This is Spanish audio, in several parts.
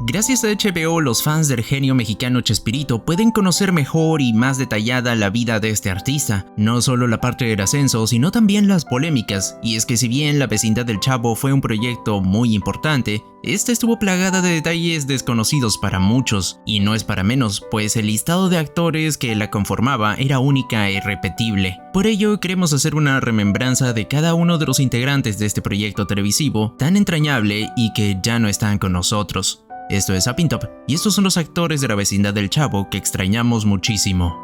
Gracias a HBO, los fans del genio mexicano Chespirito pueden conocer mejor y más detallada la vida de este artista, no solo la parte del ascenso, sino también las polémicas, y es que si bien La vecindad del Chavo fue un proyecto muy importante, esta estuvo plagada de detalles desconocidos para muchos, y no es para menos, pues el listado de actores que la conformaba era única e irrepetible. Por ello, queremos hacer una remembranza de cada uno de los integrantes de este proyecto televisivo tan entrañable y que ya no están con nosotros. Esto es Zapping Top, y estos son los actores de La vecindad del Chavo que extrañamos muchísimo.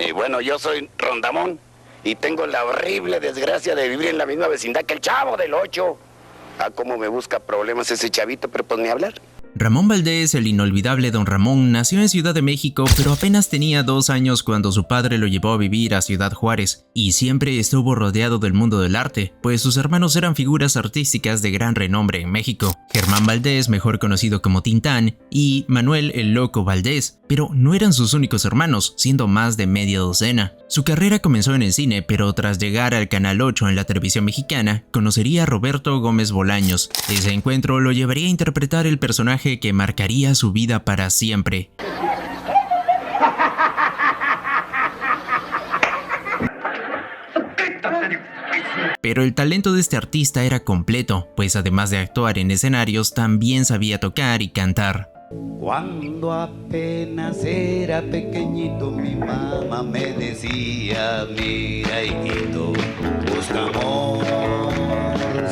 Y bueno, yo soy Rondamón y tengo la horrible desgracia de vivir en la misma vecindad que el Chavo del 8. Ah, cómo me busca problemas ese chavito, pero pues ni hablar. Ramón Valdés, el inolvidable Don Ramón, nació en Ciudad de México, pero apenas tenía 2 años cuando su padre lo llevó a vivir a Ciudad Juárez, y siempre estuvo rodeado del mundo del arte, pues sus hermanos eran figuras artísticas de gran renombre en México. Germán Valdés, mejor conocido como Tintán, y Manuel el Loco Valdés, pero no eran sus únicos hermanos, siendo más de media docena. Su carrera comenzó en el cine, pero tras llegar al Canal 8 en la televisión mexicana, conocería a Roberto Gómez Bolaños. Ese encuentro lo llevaría a interpretar el personaje que marcaría su vida para siempre. Pero el talento de este artista era completo, pues además de actuar en escenarios, también sabía tocar y cantar. Cuando apenas era pequeñito, mi mamá me decía: mira, hijito, busca amor,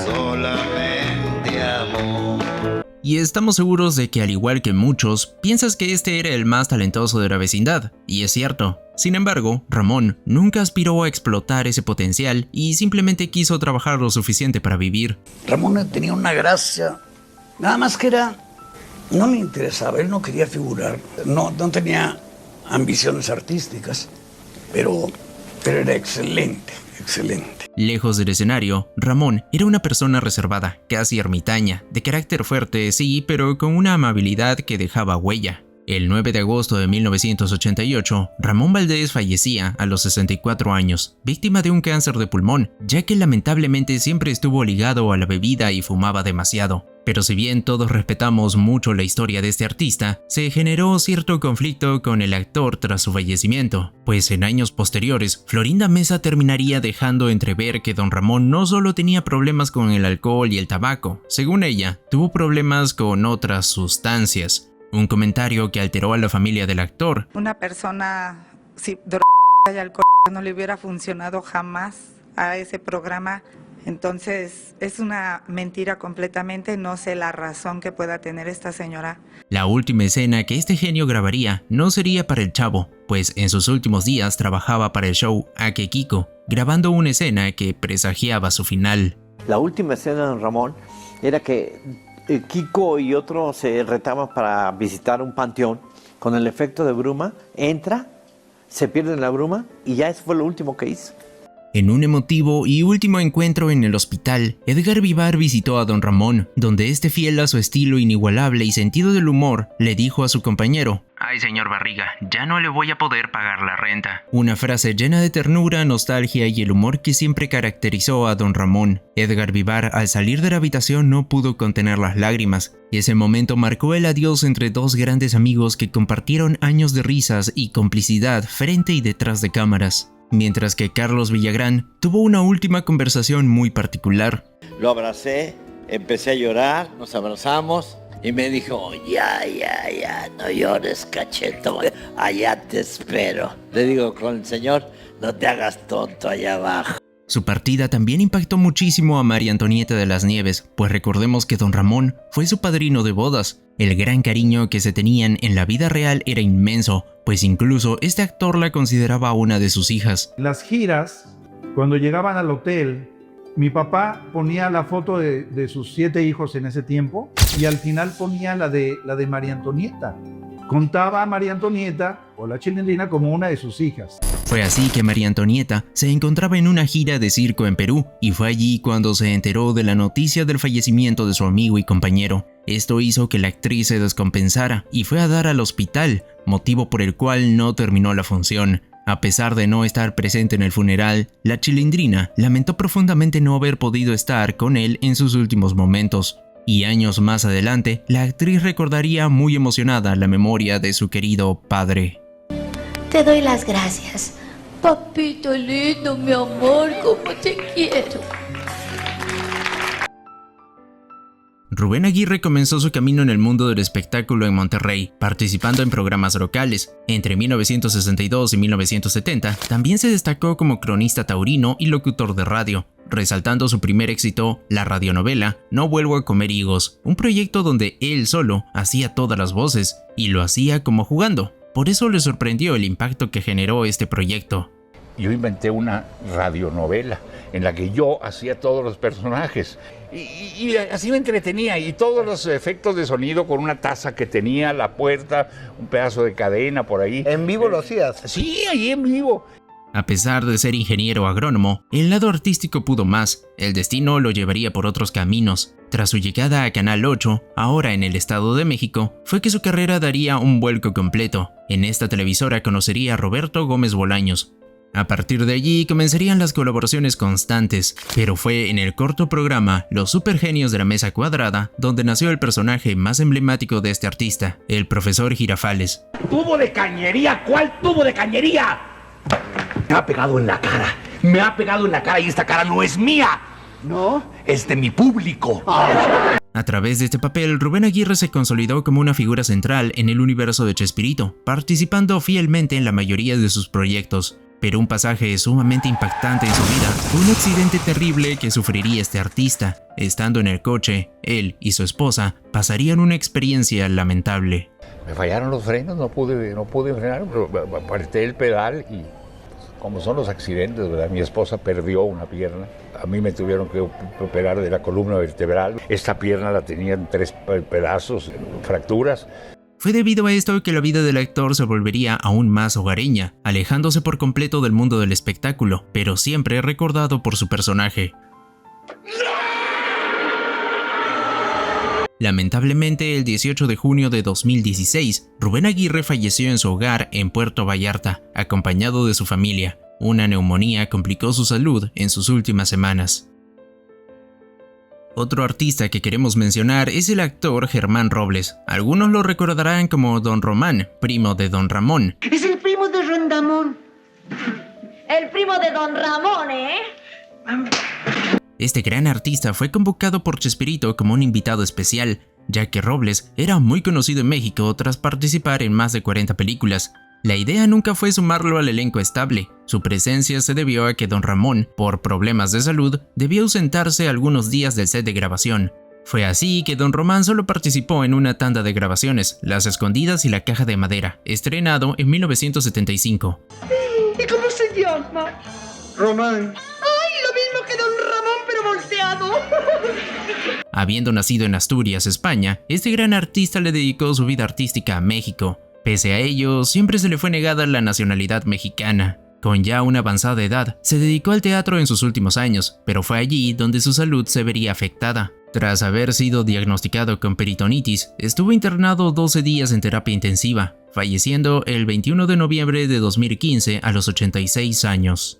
solamente amor. Y estamos seguros de que, al igual que muchos, piensas que este era el más talentoso de la vecindad, y es cierto. Sin embargo, Ramón nunca aspiró a explotar ese potencial y simplemente quiso trabajar lo suficiente para vivir. Ramón tenía una gracia, nada más que no le interesaba, él no quería figurar, no tenía ambiciones artísticas, pero era excelente. Lejos del escenario, Ramón era una persona reservada, casi ermitaña, de carácter fuerte, sí, pero con una amabilidad que dejaba huella. El 9 de agosto de 1988, Ramón Valdés fallecía a los 64 años, víctima de un cáncer de pulmón, ya que lamentablemente siempre estuvo ligado a la bebida y fumaba demasiado. Pero si bien todos respetamos mucho la historia de este artista, se generó cierto conflicto con el actor tras su fallecimiento, pues en años posteriores, Florinda Mesa terminaría dejando entrever que Don Ramón no solo tenía problemas con el alcohol y el tabaco, según ella, tuvo problemas con otras sustancias. Un comentario que alteró a la familia del actor. Una persona, si droga y alcohol no le hubiera funcionado jamás a ese programa. Entonces es una mentira completamente, no sé la razón que pueda tener esta señora. La última escena que este genio grabaría no sería para el Chavo, pues en sus últimos días trabajaba para el show Ake Kiko, grabando una escena que presagiaba su final. La última escena de Don Ramón era que Kiko y otros se retaban para visitar un panteón con el efecto de bruma, entra, se pierde en la bruma y ya eso fue lo último que hizo. En un emotivo y último encuentro en el hospital, Edgar Vivar visitó a Don Ramón, donde este, fiel a su estilo inigualable y sentido del humor, le dijo a su compañero: «Ay, señor Barriga, ya no le voy a poder pagar la renta». Una frase llena de ternura, nostalgia y el humor que siempre caracterizó a Don Ramón. Edgar Vivar, al salir de la habitación, no pudo contener las lágrimas, y ese momento marcó el adiós entre dos grandes amigos que compartieron años de risas y complicidad frente y detrás de cámaras. Mientras que Carlos Villagrán tuvo una última conversación muy particular. Lo abracé, empecé a llorar, nos abrazamos y me dijo: ya, no llores, cacheto, allá te espero. Le digo: con el señor, no te hagas tonto allá abajo. Su partida también impactó muchísimo a María Antonieta de las Nieves, pues recordemos que Don Ramón fue su padrino de bodas. El gran cariño que se tenían en la vida real era inmenso, pues incluso este actor la consideraba una de sus hijas. Las giras, cuando llegaban al hotel, mi papá ponía la foto de sus 7 hijos en ese tiempo y al final ponía la de María Antonieta. Contaba a María Antonieta o la Chilindrina como una de sus hijas. Fue así que María Antonieta se encontraba en una gira de circo en Perú, y fue allí cuando se enteró de la noticia del fallecimiento de su amigo y compañero. Esto hizo que la actriz se descompensara y fue a dar al hospital, motivo por el cual no terminó la función. A pesar de no estar presente en el funeral, la Chilindrina lamentó profundamente no haber podido estar con él en sus últimos momentos. Y años más adelante, la actriz recordaría muy emocionada la memoria de su querido padre. Te doy las gracias. Papito lindo, mi amor, cómo te quiero. Rubén Aguirre comenzó su camino en el mundo del espectáculo en Monterrey, participando en programas locales. Entre 1962 y 1970, también se destacó como cronista taurino y locutor de radio, resaltando su primer éxito, la radionovela No vuelvo a comer higos, un proyecto donde él solo hacía todas las voces, y lo hacía como jugando. Por eso le sorprendió el impacto que generó este proyecto. Yo inventé una radionovela en la que yo hacía todos los personajes y así me entretenía, y todos los efectos de sonido con una taza que tenía, la puerta, un pedazo de cadena por ahí. ¿En vivo lo hacías? Sí, ahí en vivo. A pesar de ser ingeniero agrónomo, el lado artístico pudo más. El destino lo llevaría por otros caminos. Tras su llegada a Canal 8, ahora en el Estado de México, fue que su carrera daría un vuelco completo. En esta televisora conocería a Roberto Gómez Bolaños. A partir de allí comenzarían las colaboraciones constantes, pero fue en el corto programa Los Supergenios de la Mesa Cuadrada donde nació el personaje más emblemático de este artista, el profesor Girafales. ¿Tubo de cañería? ¿Cuál tubo de cañería? Me ha pegado en la cara, y esta cara no es mía. ¿No? Es de mi público. A través de este papel, Rubén Aguirre se consolidó como una figura central en el universo de Chespirito, participando fielmente en la mayoría de sus proyectos. Pero un pasaje sumamente impactante en su vida fue un accidente terrible que sufriría este artista. Estando en el coche, él y su esposa pasarían una experiencia lamentable. Me fallaron los frenos, no pude frenar, pero apreté el pedal y como son los accidentes, ¿verdad? Mi esposa perdió una pierna. A mí me tuvieron que operar de la columna vertebral. Esta pierna la tenía en 3 pedazos, fracturas. Fue debido a esto que la vida del actor se volvería aún más hogareña, alejándose por completo del mundo del espectáculo, pero siempre recordado por su personaje. Lamentablemente, el 18 de junio de 2016, Rubén Aguirre falleció en su hogar en Puerto Vallarta, acompañado de su familia. Una neumonía complicó su salud en sus últimas semanas. Otro artista que queremos mencionar es el actor Germán Robles. Algunos lo recordarán como Don Román, primo de Don Ramón. Es el primo de Rondamón. El primo de Don Ramón, ¿eh? Este gran artista fue convocado por Chespirito como un invitado especial, ya que Robles era muy conocido en México tras participar en más de 40 películas. La idea nunca fue sumarlo al elenco estable. Su presencia se debió a que Don Ramón, por problemas de salud, debió ausentarse algunos días del set de grabación. Fue así que Don Román solo participó en una tanda de grabaciones, Las Escondidas y La Caja de Madera, estrenado en 1975. ¿Y cómo se llama? Román. ¡Ay, lo mismo que Don Ramón, pero volteado! Habiendo nacido en Asturias, España, este gran artista le dedicó su vida artística a México. Pese a ello, siempre se le fue negada la nacionalidad mexicana. Con ya una avanzada edad, se dedicó al teatro en sus últimos años, pero fue allí donde su salud se vería afectada. Tras haber sido diagnosticado con peritonitis, estuvo internado 12 días en terapia intensiva, falleciendo el 21 de noviembre de 2015 a los 86 años.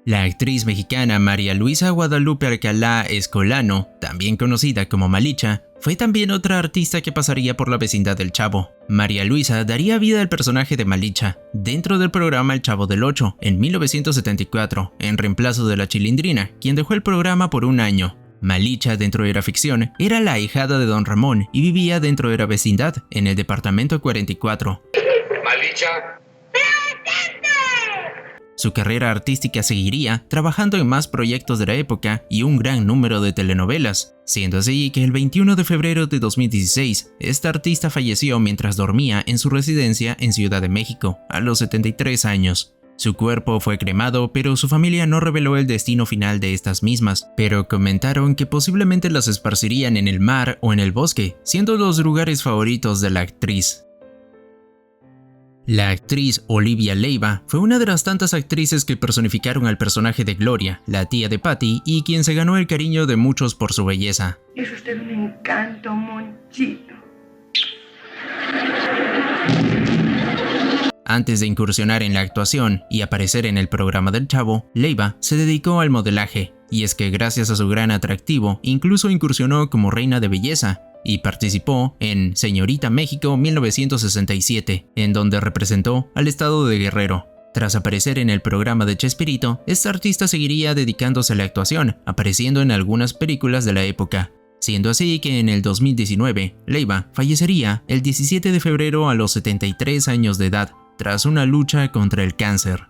La actriz mexicana María Luisa Guadalupe Alcalá Escolano, también conocida como Malicha, fue también otra artista que pasaría por la vecindad del Chavo. María Luisa daría vida al personaje de Malicha dentro del programa El Chavo del Ocho en 1974, en reemplazo de la Chilindrina, quien dejó el programa por un año. Malicha, dentro de la ficción, era la ahijada de Don Ramón y vivía dentro de la vecindad, en el departamento 44. Malicha. Su carrera artística seguiría trabajando en más proyectos de la época y un gran número de telenovelas, siendo así que el 21 de febrero de 2016, esta artista falleció mientras dormía en su residencia en Ciudad de México, a los 73 años. Su cuerpo fue cremado, pero su familia no reveló el destino final de estas mismas, pero comentaron que posiblemente las esparcirían en el mar o en el bosque, siendo los lugares favoritos de la actriz. La actriz Olivia Leiva fue una de las tantas actrices que personificaron al personaje de Gloria, la tía de Patty, y quien se ganó el cariño de muchos por su belleza. Es usted un encanto, Monchito. Antes de incursionar en la actuación y aparecer en el programa del Chavo, Leiva se dedicó al modelaje, y es que gracias a su gran atractivo, incluso incursionó como reina de belleza, y participó en Señorita México 1967, en donde representó al estado de Guerrero. Tras aparecer en el programa de Chespirito, esta artista seguiría dedicándose a la actuación, apareciendo en algunas películas de la época. Siendo así que en el 2019, Leiva fallecería el 17 de febrero a los 73 años de edad, tras una lucha contra el cáncer.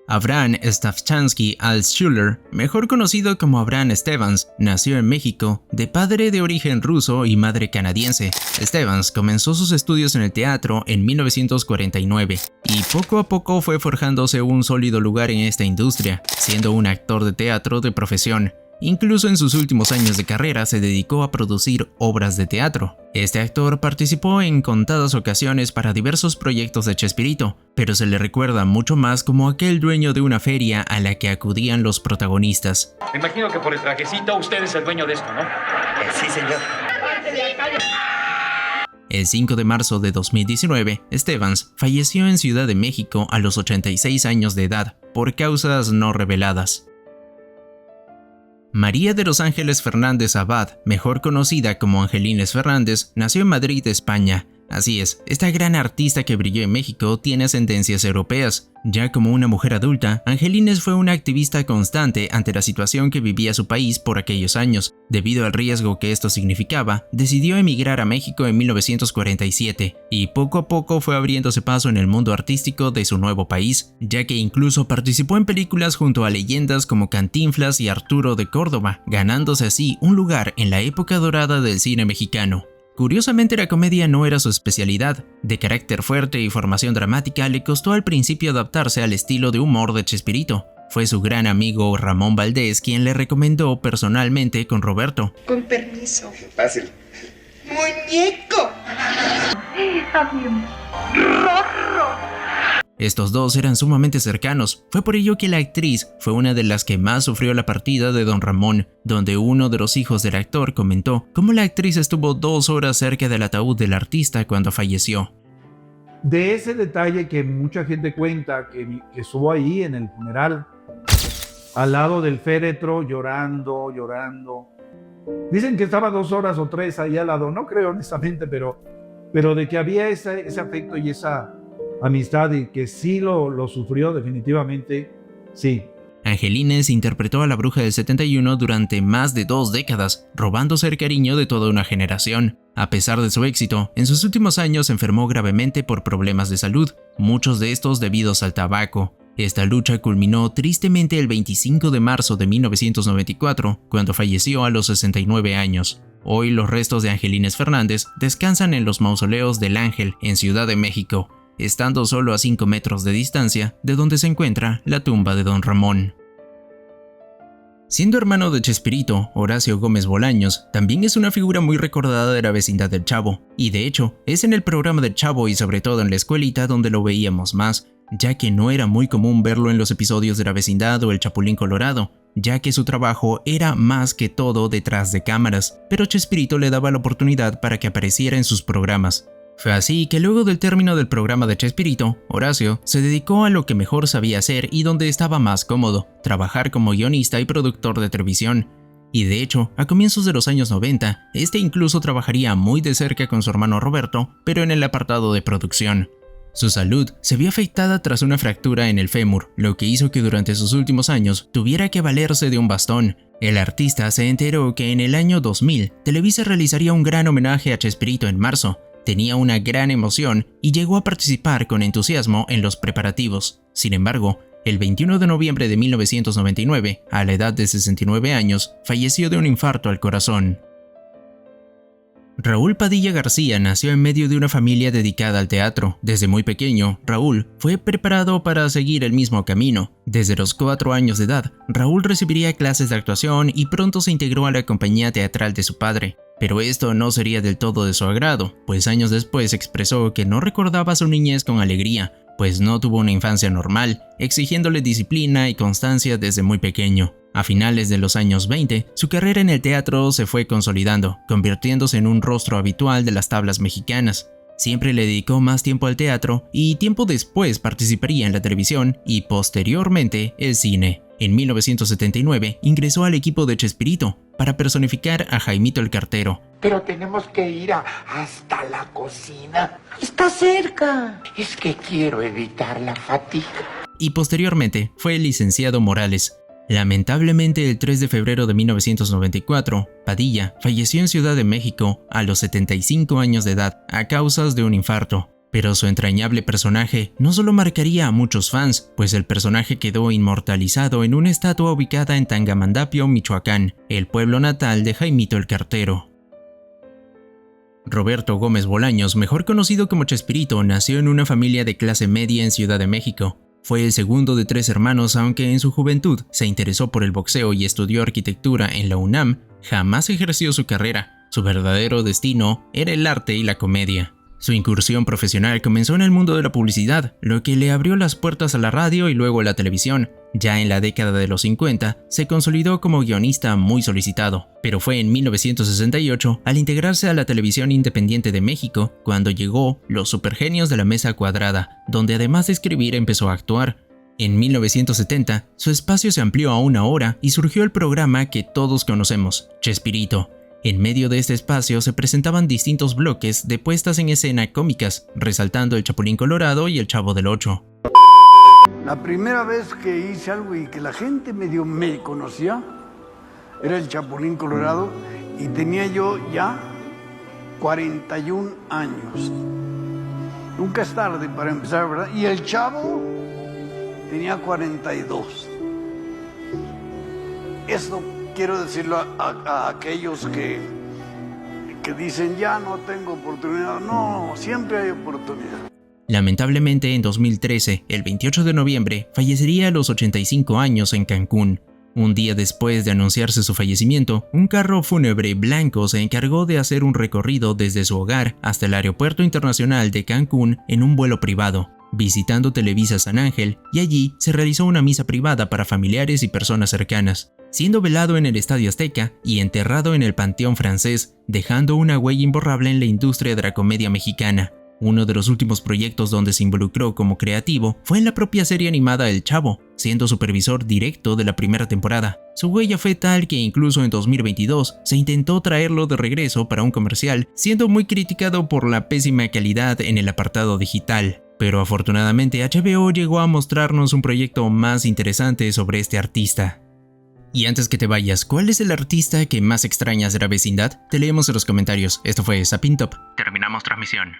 Abraham Stavchansky Altshuler, mejor conocido como Abraham Stevans, nació en México, de padre de origen ruso y madre canadiense. Stevans comenzó sus estudios en el teatro en 1949 y poco a poco fue forjándose un sólido lugar en esta industria, siendo un actor de teatro de profesión. Incluso en sus últimos años de carrera se dedicó a producir obras de teatro. Este actor participó en contadas ocasiones para diversos proyectos de Chespirito, pero se le recuerda mucho más como aquel dueño de una feria a la que acudían los protagonistas. Me imagino que por el trajecito usted es el dueño de esto, ¿no? Sí, señor. El 5 de marzo de 2019, Stevans falleció en Ciudad de México a los 86 años de edad, por causas no reveladas. María de los Ángeles Fernández Abad, mejor conocida como Angelines Fernández, nació en Madrid, España. Así es, esta gran artista que brilló en México tiene ascendencias europeas. Ya como una mujer adulta, Angelines fue una activista constante ante la situación que vivía su país por aquellos años. Debido al riesgo que esto significaba, decidió emigrar a México en 1947 y poco a poco fue abriéndose paso en el mundo artístico de su nuevo país, ya que incluso participó en películas junto a leyendas como Cantinflas y Arturo de Córdoba, ganándose así un lugar en la época dorada del cine mexicano. Curiosamente, la comedia no era su especialidad. De carácter fuerte y formación dramática, le costó al principio adaptarse al estilo de humor de Chespirito. Fue su gran amigo Ramón Valdés quien le recomendó personalmente con Roberto. Con permiso. Fácil. ¡Muñeco! ¡Rorro! Estos dos eran sumamente cercanos, fue por ello que la actriz fue una de las que más sufrió la partida de Don Ramón, donde uno de los hijos del actor comentó cómo la actriz estuvo 2 horas cerca del ataúd del artista cuando falleció. De ese detalle que mucha gente cuenta, que estuvo ahí en el funeral, al lado del féretro, llorando. Dicen que estaba 2 horas o 3 ahí al lado, no creo honestamente, pero de que había ese afecto y esa amistad y que sí lo sufrió definitivamente, sí. Angelines interpretó a la bruja del 71 durante más de 2 décadas, robándose el cariño de toda una generación. A pesar de su éxito, en sus últimos años se enfermó gravemente por problemas de salud, muchos de estos debidos al tabaco. Esta lucha culminó tristemente el 25 de marzo de 1994, cuando falleció a los 69 años. Hoy los restos de Angelines Fernández descansan en los mausoleos del Ángel, en Ciudad de México, estando solo a 5 metros de distancia de donde se encuentra la tumba de Don Ramón. Siendo hermano de Chespirito, Horacio Gómez Bolaños también es una figura muy recordada de la vecindad del Chavo, y de hecho es en el programa del Chavo y sobre todo en la escuelita donde lo veíamos más, ya que no era muy común verlo en los episodios de la vecindad o el Chapulín Colorado, ya que su trabajo era más que todo detrás de cámaras, pero Chespirito le daba la oportunidad para que apareciera en sus programas. Fue así que luego del término del programa de Chespirito, Horacio se dedicó a lo que mejor sabía hacer y donde estaba más cómodo, trabajar como guionista y productor de televisión. Y de hecho, a comienzos de los años 90, este incluso trabajaría muy de cerca con su hermano Roberto, pero en el apartado de producción. Su salud se vio afectada tras una fractura en el fémur, lo que hizo que durante sus últimos años tuviera que valerse de un bastón. El artista se enteró que en el año 2000, Televisa realizaría un gran homenaje a Chespirito en marzo. Tenía una gran emoción y llegó a participar con entusiasmo en los preparativos. Sin embargo, el 21 de noviembre de 1999, a la edad de 69 años, falleció de un infarto al corazón. Raúl Padilla García nació en medio de una familia dedicada al teatro. Desde muy pequeño, Raúl fue preparado para seguir el mismo camino. Desde los 4 años de edad, Raúl recibiría clases de actuación y pronto se integró a la compañía teatral de su padre. Pero esto no sería del todo de su agrado, pues años después expresó que no recordaba su niñez con alegría, pues no tuvo una infancia normal, exigiéndole disciplina y constancia desde muy pequeño. A finales de los años 20, su carrera en el teatro se fue consolidando, convirtiéndose en un rostro habitual de las tablas mexicanas. Siempre le dedicó más tiempo al teatro y tiempo después participaría en la televisión y posteriormente el cine. En 1979 ingresó al equipo de Chespirito para personificar a Jaimito el Cartero. Pero tenemos que ir hasta la cocina. Está cerca. Es que quiero evitar la fatiga. Y posteriormente fue el licenciado Morales. Lamentablemente, el 3 de febrero de 1994, Padilla falleció en Ciudad de México a los 75 años de edad a causas de un infarto. Pero su entrañable personaje no solo marcaría a muchos fans, pues el personaje quedó inmortalizado en una estatua ubicada en Tangamandapio, Michoacán, el pueblo natal de Jaimito el Cartero. Roberto Gómez Bolaños, mejor conocido como Chespirito, nació en una familia de clase media en Ciudad de México. Fue el segundo de 3 hermanos, aunque en su juventud se interesó por el boxeo y estudió arquitectura en la UNAM, jamás ejerció su carrera. Su verdadero destino era el arte y la comedia. Su incursión profesional comenzó en el mundo de la publicidad, lo que le abrió las puertas a la radio y luego a la televisión. Ya en la década de los 50, se consolidó como guionista muy solicitado, pero fue en 1968, al integrarse a la televisión independiente de México, cuando llegó Los Supergenios de la Mesa Cuadrada, donde además de escribir empezó a actuar. En 1970, su espacio se amplió a 1 hora y surgió el programa que todos conocemos, Chespirito. En medio de este espacio se presentaban distintos bloques de puestas en escena cómicas, resaltando el Chapulín Colorado y el Chavo del Ocho. La primera vez que hice algo y que la gente medio me conocía era el Chapulín Colorado y tenía yo ya 41 años. Nunca es tarde para empezar, ¿verdad? Y el Chavo tenía 42. Esto quiero decirlo a aquellos que dicen ya no tengo oportunidad. No, siempre hay oportunidad. Lamentablemente, en 2013, el 28 de noviembre, fallecería a los 85 años en Cancún. Un día después de anunciarse su fallecimiento, un carro fúnebre blanco se encargó de hacer un recorrido desde su hogar hasta el Aeropuerto Internacional de Cancún en un vuelo privado, visitando Televisa San Ángel, y allí se realizó una misa privada para familiares y personas cercanas, siendo velado en el Estadio Azteca y enterrado en el Panteón Francés, dejando una huella imborrable en la industria de la comedia mexicana. Uno de los últimos proyectos donde se involucró como creativo fue en la propia serie animada El Chavo, siendo supervisor directo de la primera temporada. Su huella fue tal que incluso en 2022 se intentó traerlo de regreso para un comercial, siendo muy criticado por la pésima calidad en el apartado digital. Pero afortunadamente HBO llegó a mostrarnos un proyecto más interesante sobre este artista. Y antes que te vayas, ¿cuál es el artista que más extrañas de la vecindad? Te leemos en los comentarios. Esto fue Sapintop. Terminamos transmisión.